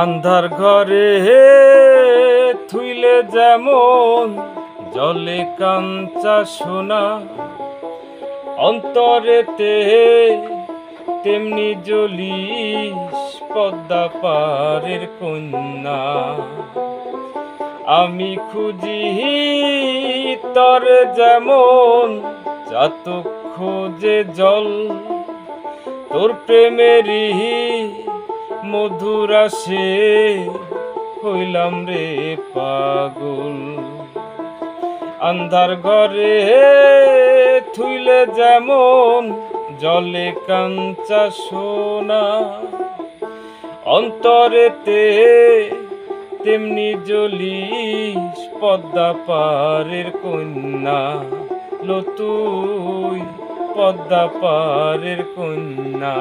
আন্ধার ঘরে থুইলে যেমন জলে কাঞ্চা সোনা, অন্তরেতে তেমনি জ্বলিস পদ্মা পারের কন্যা। আমি খুঁজি তরে যেমন চাতক খোঁজে জল, তোর প্রেমেরই মধুর আসে হইলাম রে পাগল। আন্ধার ঘরে থুইলে যেমন জলে কাঞ্চা সোনা, অন্তরেতে তেমনি জ্বলিস পদ্মা পারের কন্যা। লো তুই পদ্মা পারের কন্যা।